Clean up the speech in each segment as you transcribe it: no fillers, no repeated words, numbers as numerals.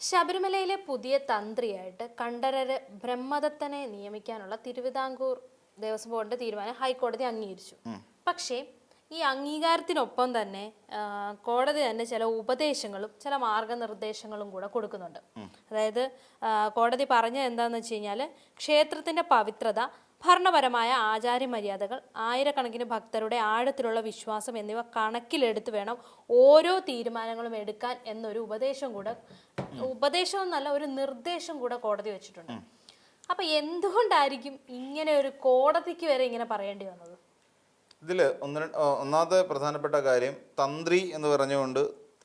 ശബരിമലയിലെ പുതിയ തന്ത്രിയായിട്ട് കണ്ഠരര് ബ്രഹ്മദത്തനെ നിയമിക്കാനുള്ള തിരുവിതാംകൂർ ദേവസ്വം ബോർഡിന്റെ തീരുമാനം ഹൈക്കോടതി അംഗീകരിച്ചു. പക്ഷേ ഈ അംഗീകാരത്തിനൊപ്പം തന്നെ കോടതി തന്നെ ചില ഉപദേശങ്ങളും ചില മാർഗനിർദ്ദേശങ്ങളും കൂടെ കൊടുക്കുന്നുണ്ട്. അതായത് കോടതി പറഞ്ഞത് എന്താണെന്ന് വെച്ച് കഴിഞ്ഞാൽ, ക്ഷേത്രത്തിന്റെ പവിത്രത, ഭരണപരമായ ആചാരമര്യാദകൾ, ആയിരക്കണക്കിന് ഭക്തരുടെ ആഴത്തിലുള്ള വിശ്വാസം എന്നിവ കണക്കിലെടുത്ത് വേണം ഓരോ തീരുമാനങ്ങളും എടുക്കാൻ എന്നൊരു ഉപദേശം എന്നല്ല, ഒരു നിർദ്ദേശം കൂടെ കോടതി വെച്ചിട്ടുണ്ട്. അപ്പൊ എന്തുകൊണ്ടായിരിക്കും ഇങ്ങനെ ഒരു കോടതിക്ക് വരെ ഇങ്ങനെ പറയേണ്ടി വന്നത്? ഇതിൽ ഒന്നാമത്തെ പ്രധാനപ്പെട്ട കാര്യം, തന്ത്രി എന്ന് പറഞ്ഞുകൊണ്ട്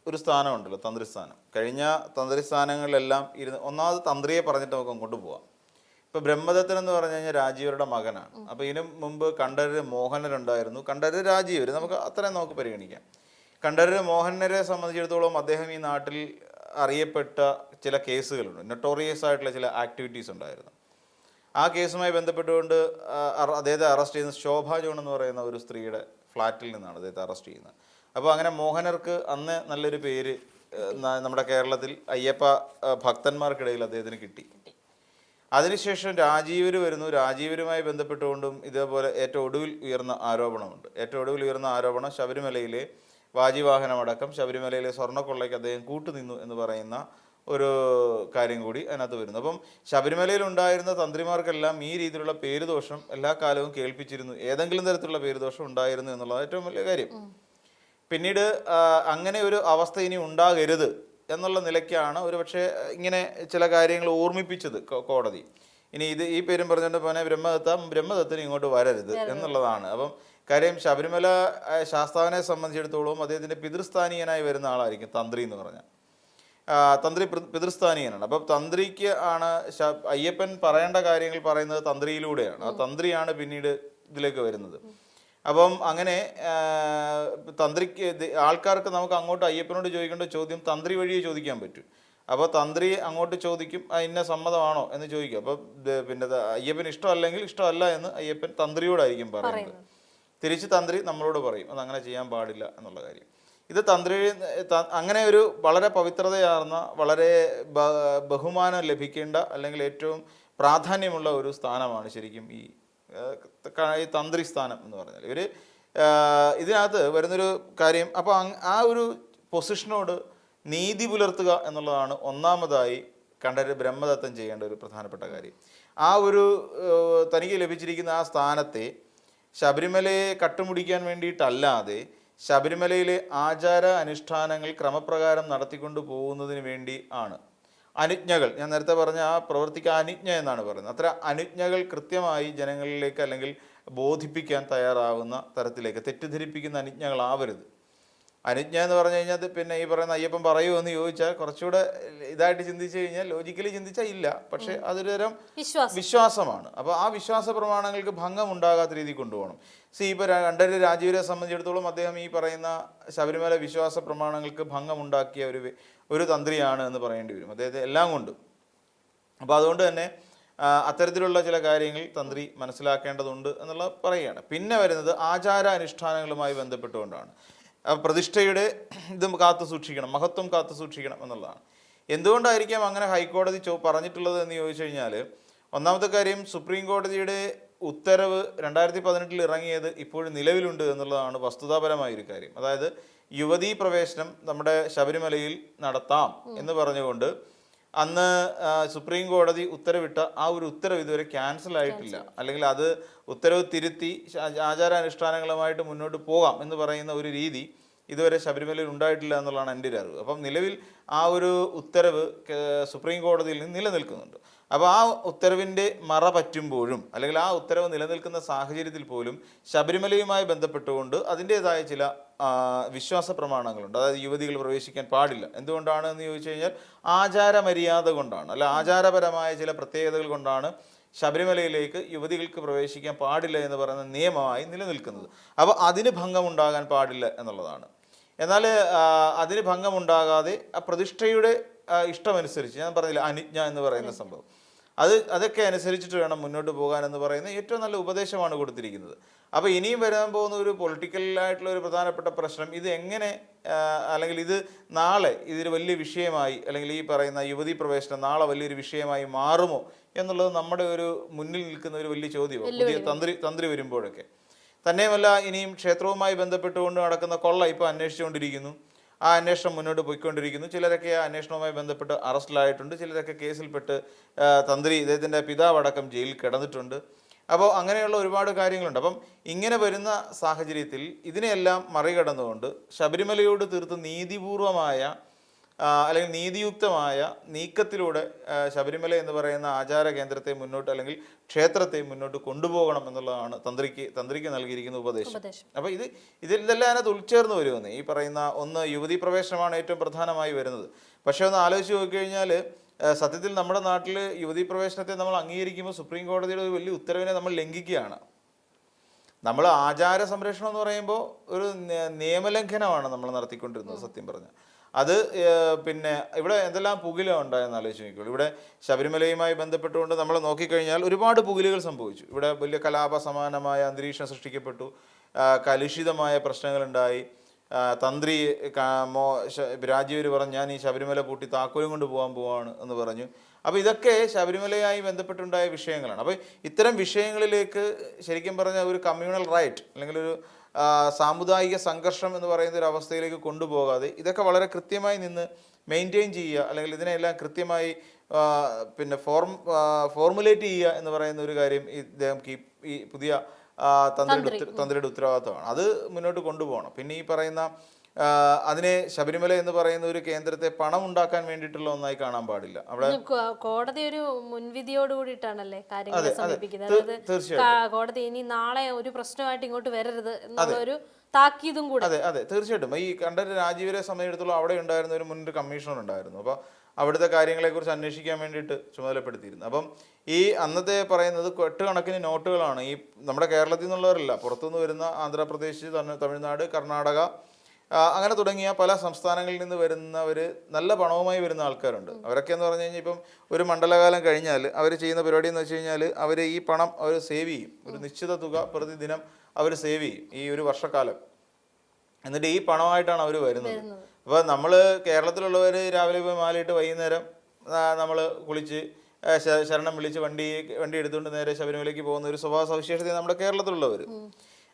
ഒരു സ്ഥാനമുണ്ടല്ലോ, തന്ത്രിസ്ഥാനം. കഴിഞ്ഞ തന്ത്രിസ്ഥാനങ്ങളിലെല്ലാം ഒന്നാമത് തന്ത്രിയെ പറഞ്ഞിട്ട് നമുക്ക് അങ്ങോട്ട് പോവാം. ഇപ്പൊ ബ്രഹ്മദത്തൻ എന്ന് പറഞ്ഞു കഴിഞ്ഞാൽ രാജീവരുടെ മകനാണ്. അപ്പൊ ഇതിനു മുമ്പ് കണ്ഠരര് മോഹനരുണ്ടായിരുന്നു, കണ്ഠരര് രാജീവര്, നമുക്ക് പരിഗണിക്കാം. കണ്ഠരര് മോഹനരെ സംബന്ധിച്ചിടത്തോളം അദ്ദേഹം ഈ നാട്ടിൽ അറിയപ്പെട്ട ചില കേസുകളുണ്ട്, നൊട്ടോറിയസ് ആയിട്ടുള്ള ചില ആക്ടിവിറ്റീസ് ഉണ്ടായിരുന്നു. ആ കേസുമായി ബന്ധപ്പെട്ടുകൊണ്ട് അദ്ദേഹത്തെ അറസ്റ്റ് ചെയ്യുന്ന ശോഭ ജോൺ എന്ന് പറയുന്ന ഒരു സ്ത്രീയുടെ ഫ്ലാറ്റിൽ നിന്നാണ് അദ്ദേഹത്തെ അറസ്റ്റ് ചെയ്യുന്നത്. അപ്പോൾ അങ്ങനെ മോഹനർക്ക് അന്ന് നല്ലൊരു പേര് നമ്മുടെ കേരളത്തിൽ അയ്യപ്പ ഭക്തന്മാർക്കിടയിൽ അദ്ദേഹത്തിന് കിട്ടി. അതിനുശേഷം രാജീവര് വരുന്നു. രാജീവരുമായി ബന്ധപ്പെട്ടുകൊണ്ടും ഇതേപോലെ ഏറ്റവും ഒടുവിൽ ഉയർന്ന ആരോപണം ശബരിമലയിലെ വാജിവാഹനമടക്കം ശബരിമലയിലെ സ്വർണ്ണക്കൊള്ളയ്ക്ക് അദ്ദേഹം കൂട്ടുനിന്നു എന്ന് പറയുന്ന ഒരു കാര്യം കൂടി അതിനകത്ത് വരുന്നു. അപ്പം ശബരിമലയിൽ ഉണ്ടായിരുന്ന തന്ത്രിമാർക്കെല്ലാം ഈ രീതിയിലുള്ള പേരുദോഷം എല്ലാ കാലവും കേൾപ്പിച്ചിരുന്നു, ഏതെങ്കിലും തരത്തിലുള്ള പേരുദോഷം ഉണ്ടായിരുന്നു എന്നുള്ളത് ഏറ്റവും വലിയ കാര്യം. പിന്നീട് അങ്ങനെ ഒരു അവസ്ഥ ഇനി ഉണ്ടാകരുത് എന്നുള്ള നിലയ്ക്കാണ് ഒരു പക്ഷേ ഇങ്ങനെ ചില കാര്യങ്ങൾ ഓർമ്മിപ്പിച്ചത് കോടതി. ഇനി ഈ പേരും പറഞ്ഞുകൊണ്ട് പോനെ ബ്രഹ്മദത്തന് ഇങ്ങോട്ട് വരരുത് എന്നുള്ളതാണ്. അപ്പം കാര്യം, ശബരിമല ശാസ്താവിനെ സംബന്ധിച്ചിടത്തോളം അദ്ദേഹത്തിൻ്റെ പിതൃസ്ഥാനീയനായി വരുന്ന ആളായിരിക്കും തന്ത്രി എന്ന് പറഞ്ഞാൽ. തന്ത്രി പിതൃസ്ഥാനീയനാണ്. അപ്പം തന്ത്രിക്ക് ആണ് അയ്യപ്പൻ പറയേണ്ട കാര്യങ്ങൾ പറയുന്നത് തന്ത്രിയിലൂടെയാണ്. ആ തന്ത്രിയാണ് പിന്നീട് ഇതിലേക്ക് വരുന്നത്. അപ്പം അങ്ങനെ തന്ത്രിക്ക് ആൾക്കാർക്ക് നമുക്ക് അങ്ങോട്ട് അയ്യപ്പനോട് ചോദിക്കേണ്ട ചോദ്യം തന്ത്രി വഴിയേ ചോദിക്കാൻ പറ്റും. അപ്പോൾ തന്ത്രി അങ്ങോട്ട് ചോദിക്കും, ഇന്ന സമ്മതമാണോ എന്ന് ചോദിക്കും. അപ്പം പിന്നെ അയ്യപ്പന് ഇഷ്ടമല്ലെങ്കിൽ ഇഷ്ടമല്ല എന്ന് അയ്യപ്പൻ തന്ത്രിയോടായിരിക്കും പറയുന്നത്. തിരിച്ച് തന്ത്രി നമ്മളോട് പറയും അതങ്ങനെ ചെയ്യാൻ പാടില്ല എന്നുള്ള കാര്യം. ഇത് അങ്ങനെ ഒരു വളരെ പവിത്രതയാർന്ന, വളരെ ബഹുമാനം ലഭിക്കേണ്ട അല്ലെങ്കിൽ ഏറ്റവും പ്രാധാന്യമുള്ള ഒരു സ്ഥാനമാണ് ശരിക്കും ഈ തന്ത്രി സ്ഥാനം എന്ന് പറഞ്ഞാൽ. ഇതിനകത്ത് വരുന്നൊരു കാര്യം, അപ്പോൾ ആ ഒരു പൊസിഷനോട് നീതി പുലർത്തുക എന്നുള്ളതാണ് ഒന്നാമതായി കണ്ഠരര് ബ്രഹ്മദത്തൻ ചെയ്യേണ്ട ഒരു പ്രധാനപ്പെട്ട കാര്യം. ആ ഒരു തനിക്ക് ലഭിച്ചിരിക്കുന്ന ആ സ്ഥാനത്തെ ശബരിമലയെ കട്ടുമുടിക്കാൻ വേണ്ടിയിട്ടല്ലാതെ ശബരിമലയിലെ ആചാര അനുഷ്ഠാനങ്ങൾ ക്രമപ്രകാരം നടത്തിക്കൊണ്ടു പോകുന്നതിന് വേണ്ടി ആണ്. അനുജ്ഞകൾ, ഞാൻ നേരത്തെ പറഞ്ഞ ആ പ്രവൃത്തിക്ക് അനുജ്ഞ എന്നാണ് പറയുന്നത്. അത്ര അനുജ്ഞകൾ കൃത്യമായി ജനങ്ങളിലേക്ക് അല്ലെങ്കിൽ ബോധിപ്പിക്കാൻ തയ്യാറാവുന്ന തരത്തിലേക്ക് തെറ്റിദ്ധരിപ്പിക്കുന്ന അനുജ്ഞകളാവരുത്. അനുജ്ഞ എന്ന് പറഞ്ഞു കഴിഞ്ഞാൽ പിന്നെ ഈ പറയുന്ന അയ്യപ്പൻ പറയുമോ എന്ന് ചോദിച്ചാൽ കുറച്ചുകൂടെ ഇതായിട്ട് ചിന്തിച്ചു കഴിഞ്ഞാൽ, ലോജിക്കലി ചിന്തിച്ചാൽ ഇല്ല, പക്ഷെ അതൊരു തരം വിശ്വാസമാണ്. അപ്പോൾ ആ വിശ്വാസ പ്രമാണങ്ങൾക്ക് ഭംഗം ഉണ്ടാകാത്ത രീതിയിൽ കൊണ്ടുപോകണം. ഇപ്പോൾ കണ്ഠരര് രാജീവരെ സംബന്ധിച്ചിടത്തോളം അദ്ദേഹം ഈ പറയുന്ന ശബരിമല വിശ്വാസ പ്രമാണങ്ങൾക്ക് ഭംഗമുണ്ടാക്കിയ ഒരു തന്ത്രിയാണ് എന്ന് പറയേണ്ടി വരും അദ്ദേഹത്തെ എല്ലാം കൊണ്ടും. അപ്പോൾ അതുകൊണ്ട് തന്നെ അത്തരത്തിലുള്ള ചില കാര്യങ്ങൾ തന്ത്രി മനസ്സിലാക്കേണ്ടതുണ്ട് എന്നുള്ള പറയുകയാണ്. പിന്നെ വരുന്നത് ആചാര അനുഷ്ഠാനങ്ങളുമായി ബന്ധപ്പെട്ടുകൊണ്ടാണ്. പ്രതിഷ്ഠയുടെ ഇത് കാത്തു സൂക്ഷിക്കണം, മഹത്വം കാത്തു സൂക്ഷിക്കണം എന്നുള്ളതാണ്. എന്തുകൊണ്ടായിരിക്കാം അങ്ങനെ ഹൈക്കോടതി പറഞ്ഞിട്ടുള്ളത് എന്ന് ചോദിച്ചു കഴിഞ്ഞാൽ, ഒന്നാമത്തെ കാര്യം, സുപ്രീം കോടതിയുടെ ഉത്തരവ് 2018 ഇറങ്ങിയത് ഇപ്പോഴും നിലവിലുണ്ട് എന്നുള്ളതാണ് വസ്തുതാപരമായൊരു കാര്യം. അതായത് യുവതീ പ്രവേശനം നമ്മുടെ ശബരിമലയിൽ നടത്താം എന്ന് പറഞ്ഞുകൊണ്ട് അന്ന് സുപ്രീം കോടതി ഉത്തരവിട്ട ആ ഒരു ഉത്തരവ് ഇതുവരെ ക്യാൻസൽ ആയിട്ടില്ല, അല്ലെങ്കിൽ അത് ഉത്തരവ് തിരുത്തി ആചാരാനുഷ്ഠാനങ്ങളുമായിട്ട് മുന്നോട്ട് പോകാം എന്ന് പറയുന്ന ഒരു രീതി ഇതുവരെ ശബരിമലയിൽ ഉണ്ടായിട്ടില്ല എന്നുള്ളതാണ് എൻ്റെ ഒരു അറിവ്. അപ്പം നിലവിൽ ആ ഒരു ഉത്തരവ് സുപ്രീം കോടതിയിൽ നിന്ന് നിലനിൽക്കുന്നുണ്ട്. അപ്പോൾ ആ ഉത്തരവിൻ്റെ മറ പറ്റുമ്പോഴും അല്ലെങ്കിൽ ആ ഉത്തരവ് നിലനിൽക്കുന്ന സാഹചര്യത്തിൽ പോലും ശബരിമലയുമായി ബന്ധപ്പെട്ടുകൊണ്ട് അതിൻ്റേതായ ചില വിശ്വാസ പ്രമാണങ്ങളുണ്ട്. അതായത് യുവതികൾ പ്രവേശിക്കാൻ പാടില്ല. എന്തുകൊണ്ടാണ് എന്ന് ചോദിച്ചു കഴിഞ്ഞാൽ ആചാരമര്യാദ കൊണ്ടാണ്, അല്ല ആചാരപരമായ ചില പ്രത്യേകതകൾ കൊണ്ടാണ് ശബരിമലയിലേക്ക് യുവതികൾക്ക് പ്രവേശിക്കാൻ പാടില്ല എന്ന് പറയുന്ന നിയമമായി നിലനിൽക്കുന്നത്. അപ്പോൾ അതിന് ഭംഗമുണ്ടാകാൻ പാടില്ല എന്നുള്ളതാണ്. എന്നാൽ അതിന് ഭംഗമുണ്ടാകാതെ ആ പ്രതിഷ്ഠയുടെ ഇഷ്ടമനുസരിച്ച്, ഞാൻ പറഞ്ഞില്ല അനുജ്ഞ എന്ന് പറയുന്ന സംഭവം, അതൊക്കെ അനുസരിച്ചിട്ട് വേണം മുന്നോട്ട് പോകാൻ എന്ന് പറയുന്ന ഏറ്റവും നല്ല ഉപദേശമാണ് കൊടുത്തിരിക്കുന്നത്. അപ്പോൾ ഇനിയും വരാൻ പോകുന്ന ഒരു പൊളിറ്റിക്കലായിട്ടുള്ള ഒരു പ്രധാനപ്പെട്ട പ്രശ്നം ഇത് എങ്ങനെ അല്ലെങ്കിൽ ഇത് നാളെ ഇതൊരു വലിയ വിഷയമായി അല്ലെങ്കിൽ ഈ പറയുന്ന യുവതീ പ്രവേശനം നാളെ വലിയൊരു വിഷയമായി മാറുമോ എന്നുള്ളത് നമ്മുടെ ഒരു മുന്നിൽ നിൽക്കുന്ന ഒരു വലിയ ചോദ്യമാണ് പുതിയ തന്ത്രി വരുമ്പോഴൊക്കെ. തന്നെയുമല്ല ഇനിയും ക്ഷേത്രവുമായി ബന്ധപ്പെട്ടുകൊണ്ട് നടക്കുന്ന കൊള്ള ഇപ്പോൾ അന്വേഷിച്ചുകൊണ്ടിരിക്കുന്നു. ആ അന്വേഷണം മുന്നോട്ട് പോയിക്കൊണ്ടിരിക്കുന്നു. ചിലരൊക്കെ ആ അന്വേഷണവുമായി ബന്ധപ്പെട്ട് അറസ്റ്റിലായിട്ടുണ്ട്. ചിലരൊക്കെ കേസിൽപ്പെട്ട് ഇദ്ദേഹത്തിൻ്റെ പിതാവടക്കം ജയിലിൽ കിടന്നിട്ടുണ്ട്. അപ്പോൾ അങ്ങനെയുള്ള ഒരുപാട് കാര്യങ്ങളുണ്ട്. അപ്പം ഇങ്ങനെ വരുന്ന സാഹചര്യത്തിൽ ഇതിനെയെല്ലാം മറികടന്നുകൊണ്ട് ശബരിമലയോട് തീർത്ത് നീതിപൂർവമായ അല്ലെങ്കിൽ നീതിയുക്തമായ നീക്കത്തിലൂടെ ശബരിമല എന്ന് പറയുന്ന ആചാര കേന്ദ്രത്തെ മുന്നോട്ട് അല്ലെങ്കിൽ ക്ഷേത്രത്തെ മുന്നോട്ട് കൊണ്ടുപോകണം എന്നുള്ളതാണ് തന്ത്രിക്ക് നൽകിയിരിക്കുന്ന ഉപദേശം. അപ്പോൾ ഇതെല്ലാം അതിനകത്ത് ഉൾച്ചേർന്ന് വരുമെന്ന് ഈ പറയുന്ന ഒന്ന് യുവതീ പ്രവേശനമാണ് ഏറ്റവും പ്രധാനമായി വരുന്നത്. പക്ഷേ ഒന്ന് ആലോചിച്ച് നോക്കിക്കഴിഞ്ഞാൽ സത്യത്തിൽ നമ്മുടെ നാട്ടിൽ യുവതീ പ്രവേശനത്തെ നമ്മൾ അംഗീകരിക്കുമ്പോൾ സുപ്രീം കോടതിയുടെ ഒരു വലിയ ഉത്തരവിനെ നമ്മൾ ലംഘിക്കുകയാണ്. നമ്മൾ ആചാര സംരക്ഷണം എന്ന് പറയുമ്പോൾ ഒരു നിയമലംഘനമാണ് നമ്മൾ നടത്തിക്കൊണ്ടിരുന്നത് സത്യം പറഞ്ഞാൽ. അത് പിന്നെ ഇവിടെ എന്തെല്ലാം പുകില ഉണ്ടായെന്ന് ആലോചിച്ച് നോക്കിയുള്ളൂ. ഇവിടെ ശബരിമലയുമായി ബന്ധപ്പെട്ടുകൊണ്ട് നമ്മൾ നോക്കിക്കഴിഞ്ഞാൽ ഒരുപാട് പുകിലുകൾ സംഭവിച്ചു. ഇവിടെ വലിയ കലാപ സമാനമായ അന്തരീക്ഷം സൃഷ്ടിക്കപ്പെട്ടു. കലുഷിതമായ പ്രശ്നങ്ങളുണ്ടായി. തന്ത്രി രാജീവർ പറഞ്ഞു ഞാൻ ഈ ശബരിമല പൂട്ടി താക്കോലും കൊണ്ട് പോവാണ് എന്ന് പറഞ്ഞു. അപ്പോൾ ഇതൊക്കെ ശബരിമലയായി ബന്ധപ്പെട്ടുണ്ടായ വിഷയങ്ങളാണ്. അപ്പോൾ ഇത്തരം വിഷയങ്ങളിലേക്ക് ശരിക്കും പറഞ്ഞാൽ ഒരു കമ്മ്യൂണൽ റൈറ്റ് അല്ലെങ്കിൽ ഒരു സാമുദായിക സംഘർഷം എന്ന് പറയുന്ന ഒരു അവസ്ഥയിലേക്ക് കൊണ്ടുപോകാതെ ഇതൊക്കെ വളരെ കൃത്യമായി നിന്ന് മെയിൻറ്റെയിൻ ചെയ്യുക അല്ലെങ്കിൽ ഇതിനെല്ലാം കൃത്യമായി പിന്നെ ഫോർമുലേറ്റ് ചെയ്യുക എന്ന് പറയുന്ന ഒരു കാര്യം ഇദ്ദേഹം ഈ പുതിയ തന്ത്രിയുടെ ഉത്തരവാദിത്തമാണ്. അത് മുന്നോട്ട് കൊണ്ടുപോകണം. പിന്നെ ഈ പറയുന്ന അതിനെ ശബരിമല എന്ന് പറയുന്ന ഒരു കേന്ദ്രത്തെ പണം ഉണ്ടാക്കാൻ വേണ്ടിയിട്ടുള്ള ഒന്നായി കാണാൻ പാടില്ല. അവിടെ കോടതി ഒരു മുൻവിധിയോട് കൂടിയിട്ടാണല്ലേ കാര്യങ്ങൾ സമീപിക്കുന്നത്. കോടതി ഇനി നാളെ ഒരു പ്രശ്നമായിട്ട് ഇങ്ങോട്ട് വരരുത് എന്നുള്ളൊരു താക്കീതും കൂടെ. അതെ തീർച്ചയായിട്ടും. ഈ കണ്ഠരര് രാജീവരെ സംബന്ധിച്ചിടത്തോളം അവിടെ ഉണ്ടായിരുന്ന ഒരു മുൻ കമ്മീഷണർ ഉണ്ടായിരുന്നു. അപ്പോൾ അവിടുത്തെ കാര്യങ്ങളെക്കുറിച്ച് അന്വേഷിക്കാൻ വേണ്ടിയിട്ട് ചുമതലപ്പെടുത്തിയിരുന്നു. അപ്പം ഈ അന്നത്തെ പറയുന്നത് കെട്ടുകണക്കിന് നോട്ടുകളാണ്. ഈ നമ്മുടെ കേരളത്തിൽ നിന്നുള്ളവരല്ല, പുറത്തുനിന്ന് വരുന്ന ആന്ധ്രാപ്രദേശ്, തമിഴ്നാട്, കർണാടക അങ്ങനെ തുടങ്ങിയ പല സംസ്ഥാനങ്ങളിൽ നിന്ന് വരുന്നവർ നല്ല പണവുമായി വരുന്ന ആൾക്കാരുണ്ട്. അവരൊക്കെ എന്ന് പറഞ്ഞു കഴിഞ്ഞാൽ ഇപ്പം ഒരു മണ്ഡലകാലം കഴിഞ്ഞാൽ അവർ ചെയ്യുന്ന പരിപാടി എന്ന് വെച്ച് കഴിഞ്ഞാൽ അവർ ഈ പണം അവർ സേവ് ചെയ്യും. ഒരു നിശ്ചിത തുക പ്രതിദിനം അവർ സേവ് ചെയ്യും ഈ ഒരു വർഷക്കാലം. എന്നിട്ട് ഈ പണമായിട്ടാണ് അവർ വരുന്നത്. അപ്പോൾ നമ്മൾ കേരളത്തിലുള്ളവർ രാവിലെ പോയി മാലയിട്ട് വൈകുന്നേരം നമ്മൾ കുളിച്ച് ശരണം വിളിച്ച് വണ്ടി എടുത്തുകൊണ്ട് നേരെ ശബരിമലയ്ക്ക് പോകുന്ന ഒരു സ്വഭാവ സവിശേഷത നമ്മുടെ കേരളത്തിലുള്ളവർ.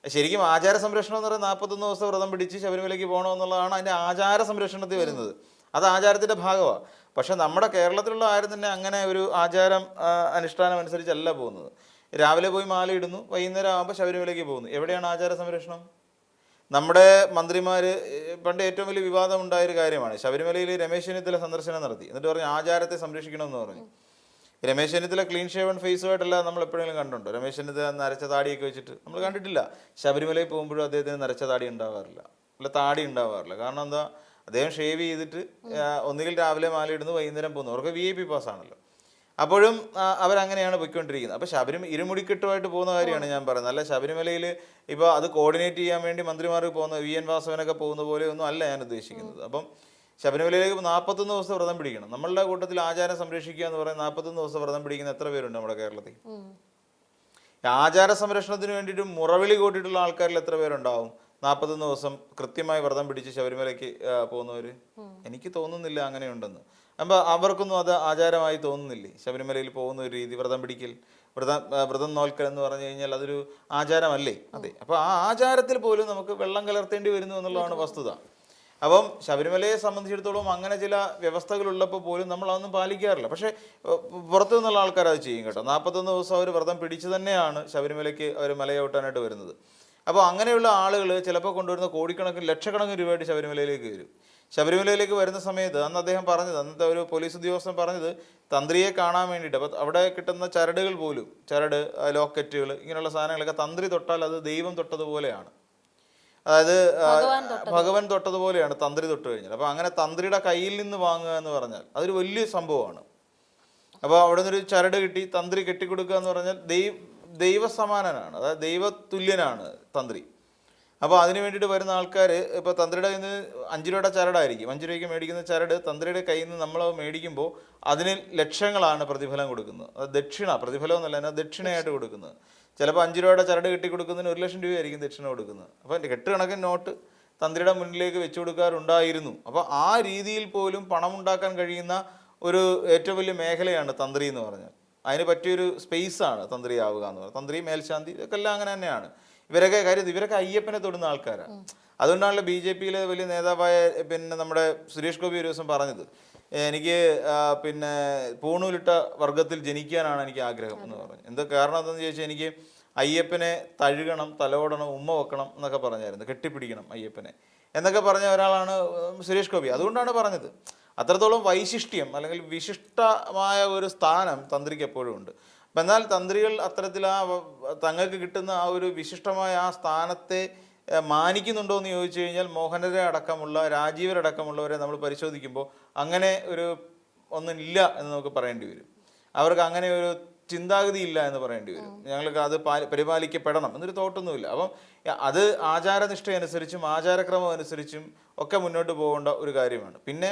ശരിക്കും ആചാര സംരക്ഷണം എന്ന് പറയുന്നത് 41 ദിവസം വ്രതം പിടിച്ച് ശബരിമലയ്ക്ക് പോകണമെന്നുള്ളതാണ് അതിൻ്റെ ആചാര സംരക്ഷണത്തിൽ വരുന്നത്. അത് ആചാരത്തിൻ്റെ ഭാഗമാണ്. പക്ഷെ നമ്മുടെ കേരളത്തിലുള്ള ആരും തന്നെ അങ്ങനെ ഒരു ആചാരം അനുഷ്ഠാനം അനുസരിച്ചല്ല പോകുന്നത്. രാവിലെ പോയി മാല ഇടുന്നു, വൈകുന്നേരം ആകുമ്പോൾ ശബരിമലയ്ക്ക് പോകുന്നു. എവിടെയാണ് ആചാര സംരക്ഷണം? നമ്മുടെ മന്ത്രിമാർ പണ്ട് ഏറ്റവും വലിയ വിവാദം ഉണ്ടായൊരു കാര്യമാണ്. ശബരിമലയിൽ രമേശ് ചെന്നിത്തല സന്ദർശനം നടത്തി. എന്നിട്ട് പറഞ്ഞു ആചാരത്തെ സംരക്ഷിക്കണമെന്ന് പറഞ്ഞു. രമേശ് ചെന്നിത്തല ക്ലീൻ ഷേവൺ ഫേസുമായിട്ടല്ല നമ്മൾ എപ്പോഴെങ്കിലും കണ്ടുണ്ടോ? രമേശ് ചെന്നിത്തല നരച്ച താടിയൊക്കെ വെച്ചിട്ട് നമ്മൾ കണ്ടിട്ടില്ല. ശബരിമലയിൽ പോകുമ്പോഴും അദ്ദേഹത്തിന് നരച്ച താടി ഉണ്ടാവാറില്ല, അല്ല താടി ഉണ്ടാവാറില്ല. കാരണം എന്താ, അദ്ദേഹം ഷേവ് ചെയ്തിട്ട് ഒന്നുകിൽ രാവിലെ മാല ഇടുന്നു, വൈകുന്നേരം പോകുന്നു. അവർക്ക് VIP പാസ് ആണല്ലോ. അപ്പോഴും അവരങ്ങനെയാണ് പോയിക്കൊണ്ടിരിക്കുന്നത്. അപ്പോൾ ഇരുമുടിക്കെട്ടുമായിട്ട് പോകുന്ന കാര്യമാണ് ഞാൻ പറയുന്നത്. അല്ല ശബരിമലയിൽ ഇപ്പോൾ അത് കോർഡിനേറ്റ് ചെയ്യാൻ വേണ്ടി മന്ത്രിമാർക്ക് പോകുന്ന VN വാസവനൊക്കെ പോകുന്ന പോലെ ഒന്നും അല്ല ഞാൻ ഉദ്ദേശിക്കുന്നത്. അപ്പം ശബരിമലയിലേക്ക് 41 ദിവസം വ്രതം പിടിക്കണം. നമ്മളുടെ കൂട്ടത്തിൽ ആചാരം സംരക്ഷിക്കുക എന്ന് പറയുന്നത് 41 ദിവസം വ്രതം പിടിക്കുന്ന എത്ര പേരുണ്ട് നമ്മുടെ കേരളത്തിൽ? ആചാര സംരക്ഷണത്തിന് വേണ്ടിയിട്ട് മുറവിളി കൂട്ടിയിട്ടുള്ള ആൾക്കാരിൽ എത്ര പേരുണ്ടാവും 41 ദിവസം കൃത്യമായി വ്രതം പിടിച്ച് ശബരിമലയ്ക്ക് പോകുന്നവർ? എനിക്ക് തോന്നുന്നില്ല അങ്ങനെയുണ്ടെന്ന്. അപ്പോൾ അവർക്കൊന്നും അത് ആചാരമായി തോന്നുന്നില്ലേ ശബരിമലയിൽ പോകുന്ന ഒരു രീതി? വ്രതം പിടിക്കൽ, വ്രതം നോൽക്കൽ എന്ന് പറഞ്ഞു കഴിഞ്ഞാൽ അതൊരു ആചാരമല്ലേ? അതെ. അപ്പോൾ ആ ആചാരത്തിൽ പോലും നമുക്ക് വെള്ളം കലർത്തേണ്ടി വരുന്നു എന്നുള്ളതാണ് വസ്തുത. അപ്പം ശബരിമലയെ സംബന്ധിച്ചിടത്തോളം അങ്ങനെ ചില വ്യവസ്ഥകളുള്ളപ്പോൾ പോലും നമ്മൾ അതൊന്നും പാലിക്കാറില്ല. പക്ഷേ പുറത്തു നിന്നുള്ള ആൾക്കാർ അത് ചെയ്യും കേട്ടോ. 41 ദിവസം അവർ വ്രതം പിടിച്ച് തന്നെയാണ് ശബരിമലയ്ക്ക് അവർ മലയൗട്ടാനായിട്ട് വരുന്നത്. അപ്പോൾ അങ്ങനെയുള്ള ആളുകൾ ചിലപ്പോൾ കൊണ്ടുവരുന്ന കോടിക്കണക്കിന് ലക്ഷക്കണക്കിന് രൂപയായിട്ട് ശബരിമലയിലേക്ക് വരും. ശബരിമലയിലേക്ക് വരുന്ന സമയത്ത് അന്ന് അദ്ദേഹം പറഞ്ഞത്, അന്നത്തെ ഒരു പോലീസ് ഉദ്യോഗസ്ഥൻ പറഞ്ഞത്, തന്ത്രിയെ കാണാൻ വേണ്ടിയിട്ട് അപ്പോൾ അവിടെ കിട്ടുന്ന ചരടുകൾ പോലും, ചരട്, ലോക്കറ്റുകൾ, ഇങ്ങനെയുള്ള സാധനങ്ങളൊക്കെ തന്ത്രി തൊട്ടാൽ അത് ദൈവം തൊട്ടതുപോലെയാണ്. അതായത് ഭഗവാൻ തൊട്ടതുപോലെയാണ് തന്ത്രി തൊട്ട് കഴിഞ്ഞാൽ. അപ്പോൾ അങ്ങനെ തന്ത്രിയുടെ കയ്യിൽ നിന്ന് വാങ്ങുക എന്ന് പറഞ്ഞാൽ അതൊരു വലിയ സംഭവമാണ്. അപ്പോൾ അവിടെ നിന്നൊരു ചരട് കിട്ടി തന്ത്രി കെട്ടിക്കൊടുക്കുക എന്ന് പറഞ്ഞാൽ ദൈവസമാനനാണ്, അതായത് ദൈവതുല്യനാണ് തന്ത്രി. അപ്പോൾ അതിന് വേണ്ടിയിട്ട് വരുന്ന ആൾക്കാർ ഇപ്പോൾ തന്ത്രിയുടെ കയ്യിൽ നിന്ന് 5 രൂപയുടെ ചരടായിരിക്കും, 5 രൂപയ്ക്ക് മേടിക്കുന്ന ചരട് തന്ത്രിയുടെ കയ്യിൽ നിന്ന് നമ്മൾ മേടിക്കുമ്പോൾ അതിന് ലക്ഷങ്ങളാണ് പ്രതിഫലം കൊടുക്കുന്നത്. അത് ദക്ഷിണ, പ്രതിഫലം എന്നല്ല, എന്നാൽ ദക്ഷിണയായിട്ട് കൊടുക്കുന്നത്. ചിലപ്പോൾ 5 രൂപയുടെ ചരട് കെട്ടി കൊടുക്കുന്നതിന് 1 ലക്ഷം രൂപയായിരിക്കും ദക്ഷിണ കൊടുക്കുന്നത്. അപ്പോൾ കെട്ടുകണക്കിന് നോട്ട് തന്ത്രിയുടെ മുന്നിലേക്ക് വെച്ചു കൊടുക്കാറുണ്ടായിരുന്നു. അപ്പോൾ ആ രീതിയിൽ പോലും പണം ഉണ്ടാക്കാൻ കഴിയുന്ന ഒരു ഏറ്റവും വലിയ മേഖലയാണ് തന്ത്രി എന്ന് പറഞ്ഞാൽ. അതിന് പറ്റിയൊരു സ്പേസാണ് തന്ത്രി ആവുക എന്ന് പറയുന്നത്. തന്ത്രി, മേൽശാന്തി, ഇതൊക്കെ എല്ലാം അങ്ങനെ തന്നെയാണ്. ഇവരൊക്കെ അയ്യപ്പനെ തൊടുന്ന ആൾക്കാരാണ്. അതുകൊണ്ടാണല്ലോ BJPയിലെ വലിയ നേതാവായ പിന്നെ നമ്മുടെ സുരേഷ് ഗോപി ഒരു ദിവസം പറഞ്ഞത്, എനിക്ക് പിന്നെ പൂണൂലിട്ട വർഗത്തിൽ ജനിക്കാനാണ് എനിക്ക് ആഗ്രഹം എന്ന് പറഞ്ഞു. എന്താ കാരണം എന്താണെന്ന് ചോദിച്ചാൽ, എനിക്ക് അയ്യപ്പനെ തഴുകണം, തലോടണം, ഉമ്മ വെക്കണം എന്നൊക്കെ പറഞ്ഞായിരുന്നു, കെട്ടിപ്പിടിക്കണം അയ്യപ്പനെ എന്നൊക്കെ പറഞ്ഞ ഒരാളാണ് സുരേഷ് ഗോപി. അതുകൊണ്ടാണ് പറഞ്ഞത്. അത്രത്തോളം വൈശിഷ്ട്യം അല്ലെങ്കിൽ വിശിഷ്ടമായ ഒരു സ്ഥാനം തന്ത്രിക്ക് എപ്പോഴും ഉണ്ട്. അപ്പം എന്നാൽ തന്ത്രികൾ അത്തരത്തിൽ തങ്ങൾക്ക് കിട്ടുന്ന ആ ഒരു വിശിഷ്ടമായ ആ സ്ഥാനത്തെ മാനിക്കുന്നുണ്ടോ എന്ന് ചോദിച്ചു കഴിഞ്ഞാൽ, മോഹനരെ അടക്കമുള്ള, രാജീവരടക്കമുള്ളവരെ നമ്മൾ പരിശോധിക്കുമ്പോൾ അങ്ങനെ ഒരു ഒന്നില്ല എന്ന് നമുക്ക് പറയേണ്ടി വരും. അവർക്ക് അങ്ങനെ ഒരു ചിന്താഗതി ഇല്ല എന്ന് പറയേണ്ടി വരും. ഞങ്ങൾക്ക് അത് പരിപാലിക്കപ്പെടണം എന്നൊരു തോട്ടൊന്നുമില്ല. അപ്പം അത് ആചാരനിഷ്ഠ അനുസരിച്ചും ആചാരക്രമം അനുസരിച്ചും ഒക്കെ മുന്നോട്ട് പോകേണ്ട ഒരു കാര്യമാണ്. പിന്നെ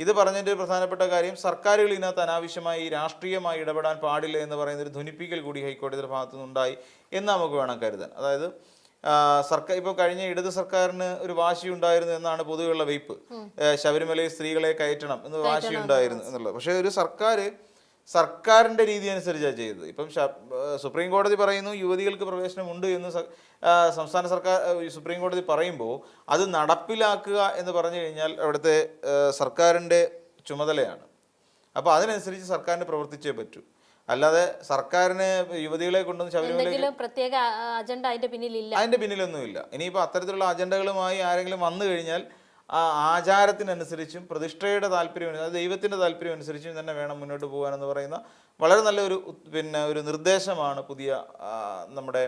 ഇത് പറഞ്ഞതിൻ്റെ ഒരു പ്രധാനപ്പെട്ട കാര്യം, സർക്കാരുകൾ ഇതിനകത്ത് അനാവശ്യമായി രാഷ്ട്രീയമായി ഇടപെടാൻ പാടില്ല എന്ന് പറയുന്നൊരു ധ്വനിപ്പിക്കൽ കൂടി ഹൈക്കോടതിയുടെ ഭാഗത്തു നിന്നുണ്ടായി എന്ന് നമുക്ക് വേണം കരുതാൻ. അതായത് സർക്കാർ ഇപ്പോൾ കഴിഞ്ഞ ഇടത് സർക്കാരിന് ഒരു വാശിയുണ്ടായിരുന്നു എന്നാണ് പൊതുവെയുള്ള വെയ്പ്പ്, ശബരിമലയിൽ സ്ത്രീകളെ കയറ്റണം എന്ന് വാശിയുണ്ടായിരുന്നു എന്നുള്ളത്. പക്ഷേ ഒരു സർക്കാരിൻ്റെ രീതി അനുസരിച്ചാണ് ചെയ്തത്. ഇപ്പം സുപ്രീം കോടതി പറയുന്നു യുവതികൾക്ക് പ്രവേശനമുണ്ട് എന്ന് സംസ്ഥാന സർക്കാർ സുപ്രീം കോടതി പറയുമ്പോൾ അത് നടപ്പിലാക്കുക എന്ന് പറഞ്ഞു കഴിഞ്ഞാൽ അവിടുത്തെ സർക്കാരിൻ്റെ ചുമതലയാണ്. അപ്പോൾ അതിനനുസരിച്ച് സർക്കാരിന് പ്രവർത്തിച്ചേ പറ്റൂ. അല്ലാതെ സർക്കാരിന് യുവതികളെ കൊണ്ടുവന്ന് ശബരിമല പ്രത്യേക അജണ്ട അതിന്റെ പിന്നിലൊന്നുമില്ല. ഇനിയിപ്പോൾ അത്തരത്തിലുള്ള അജണ്ടകളുമായി ആരെങ്കിലും വന്നു കഴിഞ്ഞാൽ ആ ആചാരത്തിനനുസരിച്ചും പ്രതിഷ്ഠയുടെ താല്പര്യം, ദൈവത്തിൻ്റെ താല്പര്യം അനുസരിച്ചും തന്നെ വേണം മുന്നോട്ട് പോകാനെന്ന് പറയുന്ന വളരെ നല്ലൊരു ഒരു നിർദ്ദേശമാണ് പുതിയ നമ്മുടെ